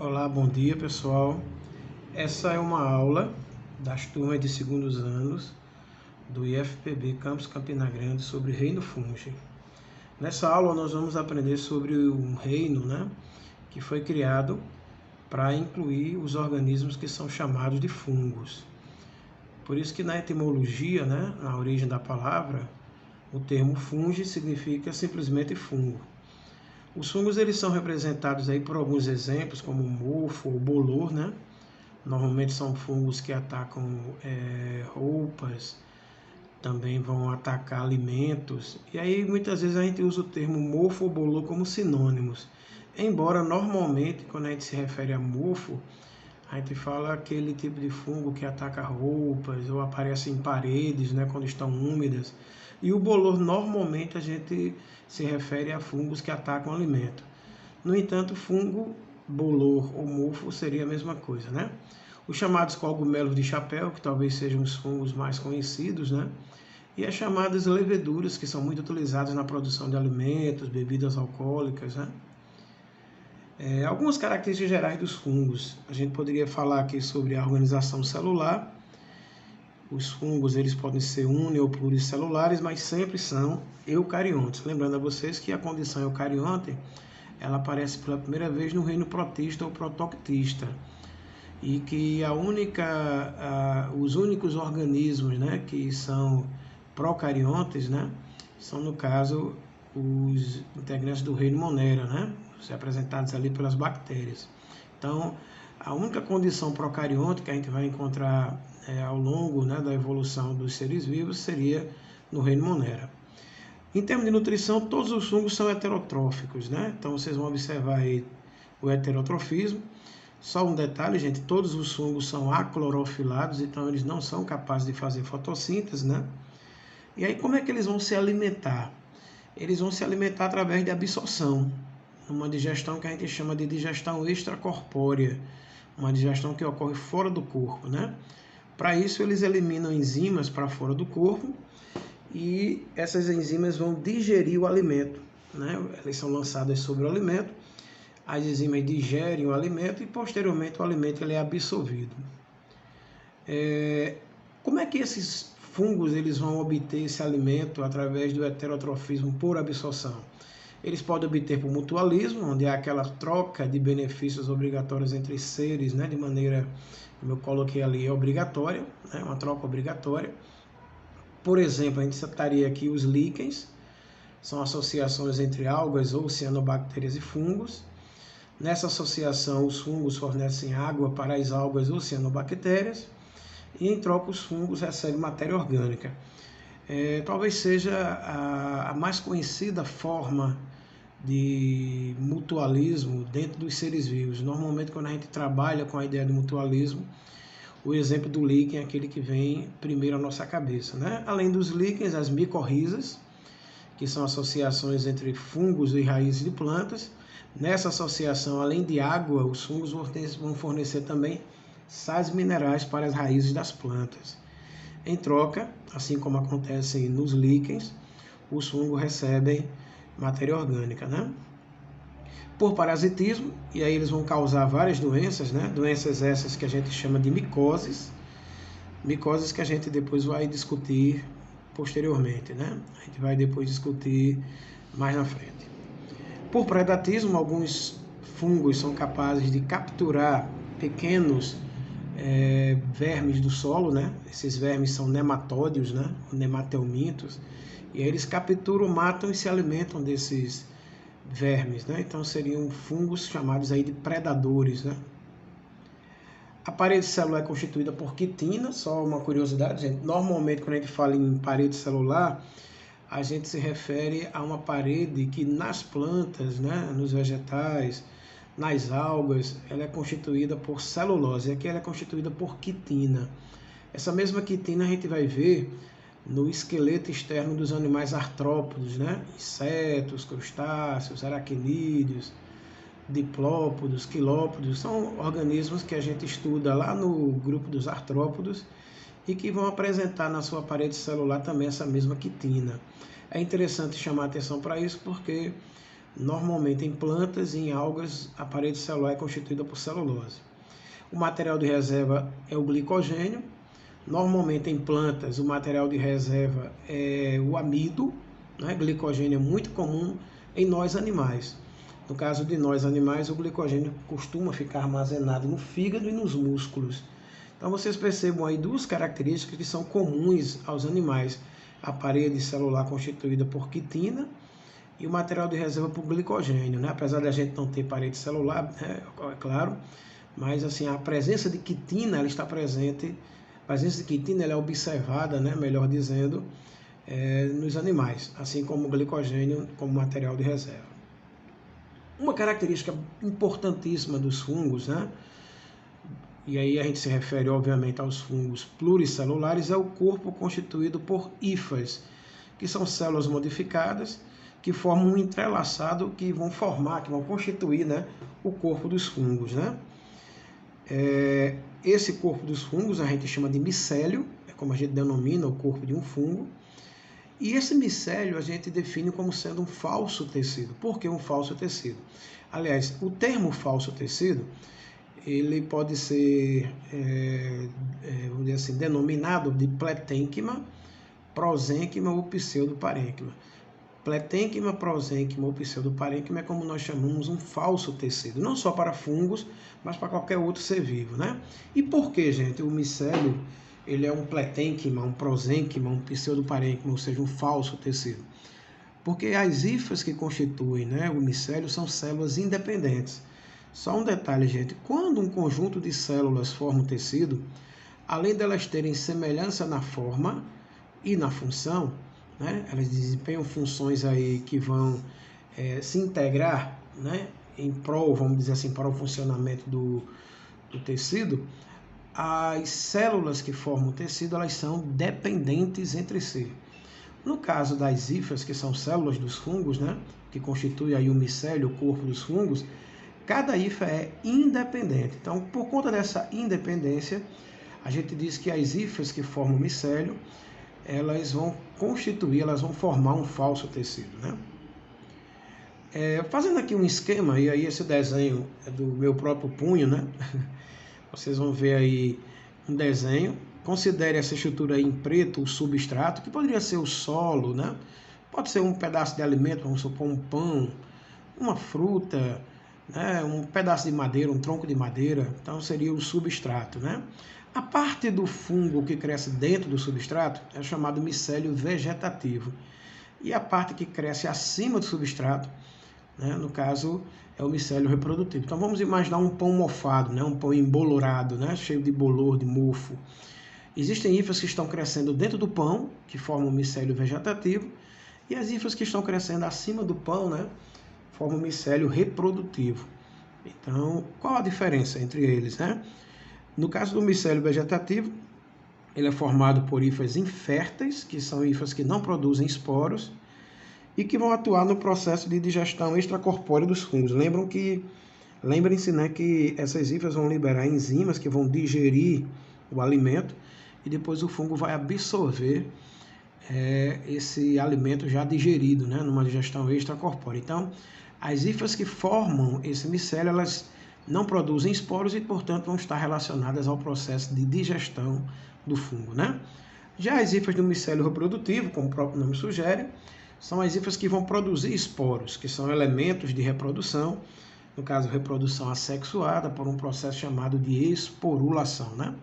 Olá, bom dia pessoal. Essa é uma aula das turmas de segundos anos do IFPB Campus Campina Grande sobre reino fungi. Nessa aula nós vamos aprender sobre um reino, que foi criado para incluir os organismos que são chamados de fungos. Por isso que na etimologia, na origem da palavra, o termo fungi significa simplesmente fungo. Os fungos eles são representados aí por alguns exemplos, como o mofo ou bolor, Normalmente são fungos que atacam roupas, também vão atacar alimentos. E aí muitas vezes a gente usa o termo mofo ou bolor como sinônimos. Embora normalmente quando a gente se refere a mofo, a gente fala aquele tipo de fungo que ataca roupas ou aparece em paredes, quando estão úmidas. E o bolor normalmente a gente se refere a fungos que atacam alimento. No entanto, fungo, bolor ou mofo seria a mesma coisa, Os chamados cogumelos de chapéu, que talvez sejam os fungos mais conhecidos, E as chamadas leveduras, que são muito utilizadas na produção de alimentos, bebidas alcoólicas, Algumas características gerais dos fungos. A gente poderia falar aqui sobre a organização celular. Os fungos eles podem ser uni ou pluricelulares, mas sempre são eucariontes. Lembrando a vocês que a condição eucarionte ela aparece pela primeira vez no reino protista ou protoctista, e que os únicos organismos que são procariontes são, no caso, os integrantes do reino Monera, representados ali pelas bactérias. Então, a única condição procarionte que a gente vai encontrar ao longo da evolução dos seres vivos seria no reino Monera. Em termos de nutrição, todos os fungos são heterotróficos, Então vocês vão observar aí o heterotrofismo. Só um detalhe, gente, todos os fungos são aclorofilados, então eles não são capazes de fazer fotossíntese, E aí como é que eles vão se alimentar? Eles vão se alimentar através de absorção, uma digestão que a gente chama de digestão extracorpórea, uma digestão que ocorre fora do corpo, Para isso eles eliminam enzimas para fora do corpo, e essas enzimas vão digerir o alimento, Elas são lançadas sobre o alimento, as enzimas digerem o alimento e posteriormente o alimento ele é absorvido. Como é que esses fungos eles vão obter esse alimento através do heterotrofismo por absorção? Eles podem obter por mutualismo, onde há aquela troca de benefícios obrigatórios entre seres, de maneira, como eu coloquei ali, obrigatória, uma troca obrigatória. Por exemplo, a gente citaria aqui os líquens, são associações entre algas ou cianobactérias e fungos. Nessa associação, os fungos fornecem água para as algas ou cianobactérias, e em troca os fungos recebem matéria orgânica. Talvez seja a mais conhecida forma de mutualismo dentro dos seres vivos. Normalmente, quando a gente trabalha com a ideia de mutualismo, o exemplo do líquen é aquele que vem primeiro à nossa cabeça, Além dos líquens, as micorrizas, que são associações entre fungos e raízes de plantas. Nessa associação, além de água, os fungos vão fornecer também sais minerais para as raízes das plantas. Em troca, assim como acontece nos líquens, os fungos recebem matéria orgânica, Por parasitismo, e aí eles vão causar várias doenças, Doenças essas que a gente chama de micoses, micoses que a gente depois vai discutir posteriormente, A gente vai depois discutir mais na frente. Por predatismo, alguns fungos são capazes de capturar pequenos vermes do solo, Esses vermes são nematódios, nematelmintos, e aí eles capturam, matam e se alimentam desses vermes, Então seriam fungos chamados aí de predadores, A parede celular é constituída por quitina, só uma curiosidade, gente. Normalmente quando a gente fala em parede celular, a gente se refere a uma parede que nas plantas, nos vegetais, nas algas, ela é constituída por celulose, aqui ela é constituída por quitina. Essa mesma quitina a gente vai ver no esqueleto externo dos animais artrópodos, Insetos, crustáceos, aracnídeos, diplópodos, quilópodos, são organismos que a gente estuda lá no grupo dos artrópodos e que vão apresentar na sua parede celular também essa mesma quitina. É interessante chamar a atenção para isso porque Normalmente em plantas e em algas, a parede celular é constituída por celulose. O material de reserva é o glicogênio. Normalmente em plantas, o material de reserva é o amido, né? Glicogênio é muito comum em nós animais. No caso de nós animais, o glicogênio costuma ficar armazenado no fígado e nos músculos. Então vocês percebam aí duas características que são comuns aos animais. A parede celular constituída por quitina e o material de reserva por glicogênio, né? Apesar de a gente não ter parede celular, né? É claro, mas assim, a presença de quitina, ela está presente, a presença de quitina ela é observada, né? Melhor dizendo, nos animais, assim como o glicogênio como material de reserva. Uma característica importantíssima dos fungos, né? E aí a gente se refere, obviamente, aos fungos pluricelulares, é o corpo constituído por hifas, que são células modificadas, que formam um entrelaçado que vão formar, que vão constituir, né, o corpo dos fungos, né? Esse corpo dos fungos a gente chama de micélio, é como a gente denomina o corpo de um fungo. E esse micélio a gente define como sendo um falso tecido. Por que um falso tecido? Aliás, o termo falso tecido, ele pode ser, vamos dizer assim, denominado de pletênquima, prosênquima ou pseudoparênquima. Pletênquima, prosênquima ou pseudoparênquima é como nós chamamos um falso tecido, não só para fungos, mas para qualquer outro ser vivo, né? E por que, gente, o micélio ele é um pletênquima, um prosênquima, um pseudoparênquima, ou seja, um falso tecido? Porque as hifas que constituem, né, o micélio são células independentes. Só um detalhe, gente, quando um conjunto de células forma um tecido, além delas terem semelhança na forma e na função, né, elas desempenham funções aí que vão se integrar, né, em prol, vamos dizer assim, para o funcionamento do tecido. As células que formam o tecido, elas são dependentes entre si. No caso das hifas, que são células dos fungos, né, que constituem aí o micélio, o corpo dos fungos, cada hifa é independente. Então, por conta dessa independência, a gente diz que as hifas que formam o micélio, elas vão constituir, elas vão formar um falso tecido, né? Fazendo aqui um esquema, e aí esse desenho é do meu próprio punho, né? Vocês vão ver aí um desenho. Considere essa estrutura aí em preto, o substrato, que poderia ser o solo, né? Pode ser um pedaço de alimento, vamos supor um pão, uma fruta, né? Um pedaço de madeira, um tronco de madeira. Então seria o substrato, né? A parte do fungo que cresce dentro do substrato é chamado micélio vegetativo. E a parte que cresce acima do substrato, né, no caso, é o micélio reprodutivo. Então vamos imaginar um pão mofado, né, um pão embolorado, né, cheio de bolor, de mofo. Existem hifas que estão crescendo dentro do pão, que formam o micélio vegetativo, e as hifas que estão crescendo acima do pão, né, formam o micélio reprodutivo. Então, qual a diferença entre eles, né? No caso do micélio vegetativo, ele é formado por hifas inférteis, que são hifas que não produzem esporos, e que vão atuar no processo de digestão extracorpórea dos fungos. Lembrem-se, né, que essas hifas vão liberar enzimas que vão digerir o alimento e depois o fungo vai absorver esse alimento já digerido, né, numa digestão extracorpórea. Então, as hifas que formam esse micélio, elas não produzem esporos e, portanto, vão estar relacionadas ao processo de digestão do fungo, né? Já as hifas do micélio reprodutivo, como o próprio nome sugere, são as hifas que vão produzir esporos, que são elementos de reprodução, no caso, reprodução assexuada, por um processo chamado de esporulação, né?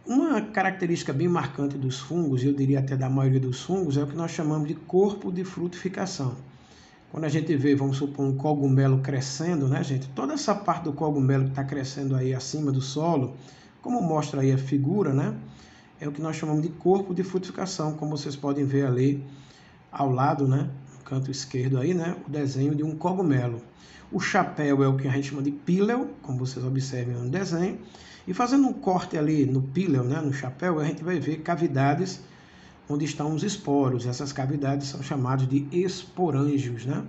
Uma característica bem marcante dos fungos, e eu diria até da maioria dos fungos, é o que nós chamamos de corpo de frutificação. Quando a gente vê, vamos supor, um cogumelo crescendo, né, gente? Toda essa parte do cogumelo que está crescendo aí acima do solo, como mostra aí a figura, né? É o que nós chamamos de corpo de frutificação, como vocês podem ver ali ao lado, né? No canto esquerdo aí, né? O desenho de um cogumelo. O chapéu é o que a gente chama de píleo, como vocês observam no desenho. E fazendo um corte ali no píleo, né? No chapéu, a gente vai ver cavidades onde estão os esporos. Essas cavidades são chamadas de esporângios, né?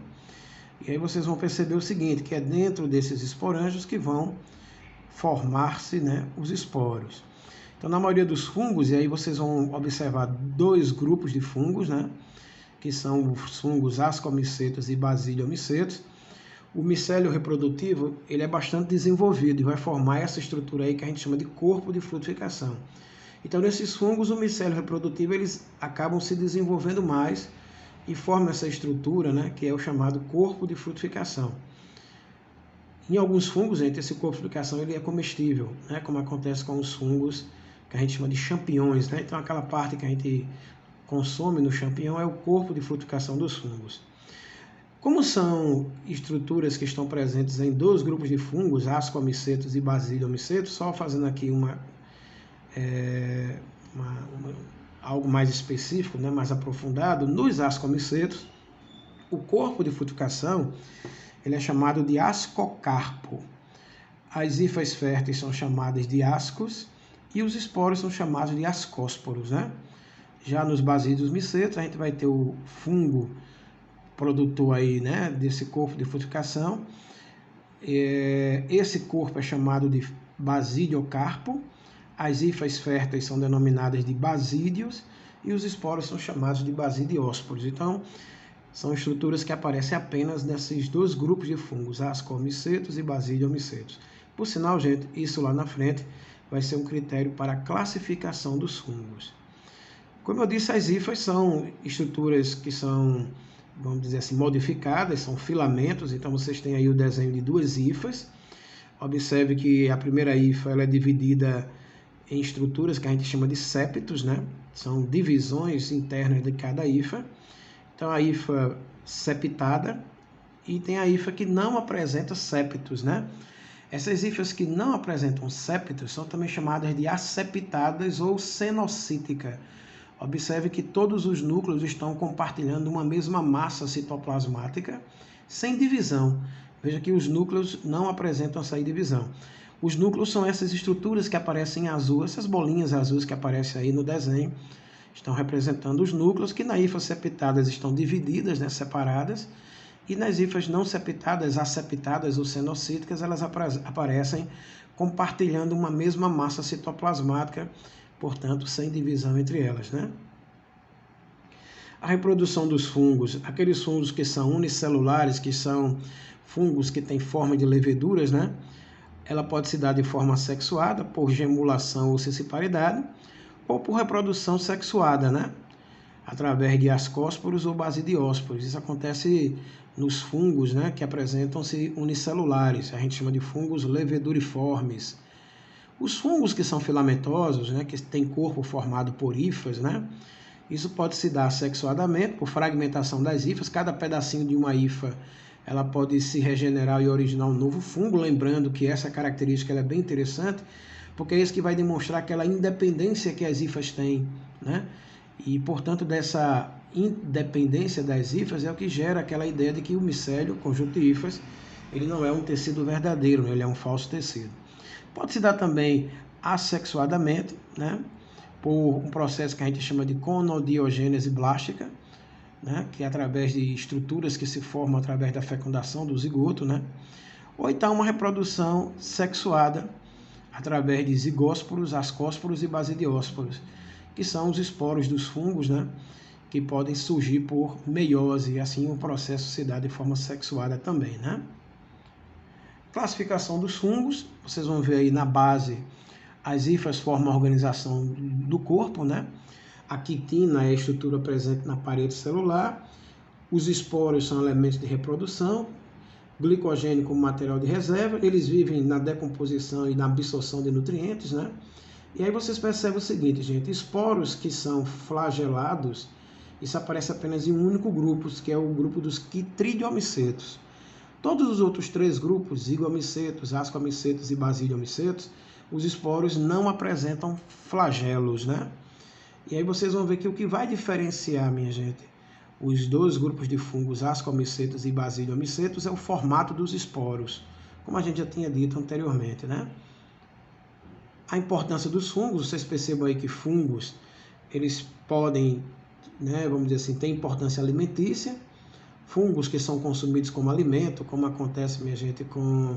E aí vocês vão perceber o seguinte, que é dentro desses esporângios que vão formar-se, né, os esporos. Então, na maioria dos fungos, e aí vocês vão observar dois grupos de fungos, né? que são os fungos Ascomicetos e Basidiomicetos, o micélio reprodutivo ele é bastante desenvolvido e vai formar essa estrutura aí que a gente chama de corpo de frutificação. Então, nesses fungos, o micélio reprodutivo, eles acabam se desenvolvendo mais e formam essa estrutura, né, que é o chamado corpo de frutificação. Em alguns fungos, gente, esse corpo de frutificação ele é comestível, né, como acontece com os fungos que a gente chama de champignons, né? Então, aquela parte que a gente consome no champignon é o corpo de frutificação dos fungos. Como são estruturas que estão presentes em dois grupos de fungos, Ascomicetos e Basidiomicetos, só fazendo aqui algo mais específico, né, mais aprofundado, nos ascomicetos, o corpo de frutificação ele é chamado de ascocarpo. As hifas férteis são chamadas de ascos e os esporos são chamados de ascósporos, né? Já nos basidiomicetos, a gente vai ter o fungo produtor aí, né, desse corpo de frutificação. Esse corpo é chamado de basidiocarpo. As hifas férteis são denominadas de basídios e os esporos são chamados de basidiósporos. Então, são estruturas que aparecem apenas nesses dois grupos de fungos, ascomicetos e basidiomicetos. Por sinal, gente, isso lá na frente vai ser um critério para a classificação dos fungos. Como eu disse, as hifas são estruturas que são, vamos dizer assim, modificadas, são filamentos. Então, vocês têm aí o desenho de duas hifas. Observe que a primeira hifa ela é dividida em estruturas que a gente chama de septos, né? São divisões internas de cada hifa. Então, a hifa septada e tem a hifa que não apresenta septos, né? Essas hifas que não apresentam septos são também chamadas de aseptadas ou cenocítica. Observe que todos os núcleos estão compartilhando uma mesma massa citoplasmática sem divisão. Veja que os núcleos não apresentam essa divisão. Os núcleos são essas estruturas que aparecem em azul, essas bolinhas azuis que aparecem aí no desenho, estão representando os núcleos que na hifa septadas estão divididas, né, separadas, e nas hifas não septadas, aseptadas ou cenocíticas, elas aparecem compartilhando uma mesma massa citoplasmática, portanto, sem divisão entre elas, né? A reprodução dos fungos, aqueles fungos que são unicelulares, que são fungos que têm forma de leveduras, né? Ela pode se dar de forma sexuada, por gemulação ou cissiparidade, ou por reprodução sexuada, né? Através de ascósporos ou basidiósporos. Isso acontece nos fungos, né, que apresentam-se unicelulares. A gente chama de fungos leveduriformes. Os fungos que são filamentosos, né, que têm corpo formado por hifas, né? Isso pode se dar sexuadamente, por fragmentação das hifas. Cada pedacinho de uma hifa ela pode se regenerar e originar um novo fungo. Lembrando que essa característica ela é bem interessante, porque é isso que vai demonstrar aquela independência que as hifas têm, né? E, portanto, dessa independência das hifas é o que gera aquela ideia de que o micélio, o conjunto de hifas, ele não é um tecido verdadeiro, né? Ele é um falso tecido. Pode se dar também assexuadamente, né? Por um processo que a gente chama de conodiogênese blástica, né? Que é através de estruturas que se formam através da fecundação do zigoto, né? Ou então uma reprodução sexuada através de zigósporos, ascósporos e basidiósporos, que são os esporos dos fungos, né, que podem surgir por meiose, e assim o processo se dá de forma sexuada também, né? Classificação dos fungos, vocês vão ver aí na base, as hifas formam a organização do corpo, né? A quitina é a estrutura presente na parede celular, os esporos são elementos de reprodução, glicogênio como material de reserva, eles vivem na decomposição e na absorção de nutrientes, né? E aí vocês percebem o seguinte, gente, esporos que são flagelados, isso aparece apenas em um único grupo, que é o grupo dos quitridiomicetos. Todos os outros três grupos, zigomicetos, ascomicetos e basidiomicetos, os esporos não apresentam flagelos, né? E aí vocês vão ver que o que vai diferenciar, minha gente, os dois grupos de fungos, ascomicetos e basidiomicetos, é o formato dos esporos, como a gente já tinha dito anteriormente, né? A importância dos fungos, vocês percebam aí que fungos, eles podem, né, vamos dizer assim, ter importância alimentícia. Fungos que são consumidos como alimento, como acontece, minha gente, com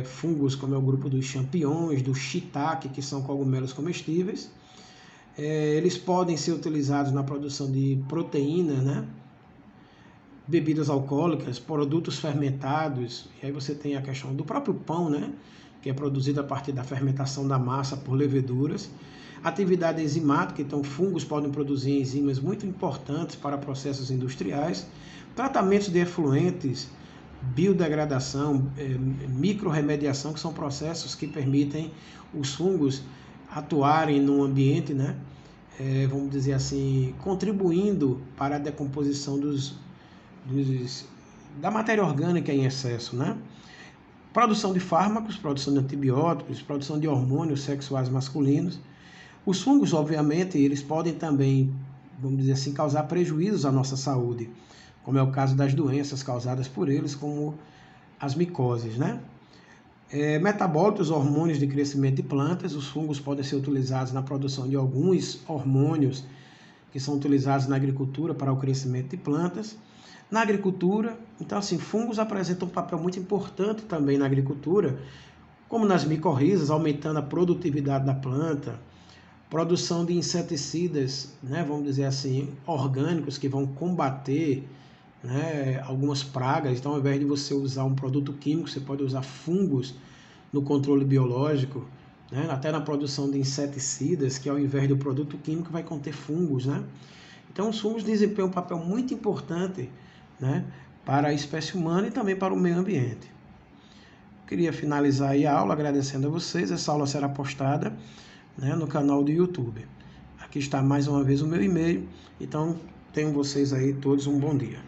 fungos como é o grupo dos champignons, do shiitake, que são cogumelos comestíveis. Eles podem ser utilizados na produção de proteína, né? Bebidas alcoólicas, produtos fermentados, e aí você tem a questão do próprio pão, né? Que é produzido a partir da fermentação da massa por leveduras. Atividade enzimática, então fungos podem produzir enzimas muito importantes para processos industriais. Tratamentos de efluentes, biodegradação, microrremediação, que são processos que permitem os fungos atuarem no ambiente, né? Vamos dizer assim, contribuindo para a decomposição da matéria orgânica em excesso, né? Produção de fármacos, produção de antibióticos, produção de hormônios sexuais masculinos. Os fungos, obviamente, eles podem também, vamos dizer assim, causar prejuízos à nossa saúde, como é o caso das doenças causadas por eles, como as micoses, né? Metabólitos, hormônios de crescimento de plantas. Os fungos podem ser utilizados na produção de alguns hormônios que são utilizados na agricultura para o crescimento de plantas. Na agricultura, então assim, fungos apresentam um papel muito importante também na agricultura, como nas micorrizas, aumentando a produtividade da planta, produção de inseticidas, né, vamos dizer assim, orgânicos que vão combater, né, algumas pragas. Então, ao invés de você usar um produto químico, você pode usar fungos no controle biológico, né, até na produção de inseticidas, que ao invés do produto químico vai conter fungos, né? Então, os fungos desempenham um papel muito importante, né, para a espécie humana e também para o meio ambiente. Queria finalizar aí a aula agradecendo a vocês. Essa aula será postada, né, no canal do YouTube. Aqui está mais uma vez o meu e-mail. Então, tenham vocês aí todos um bom dia.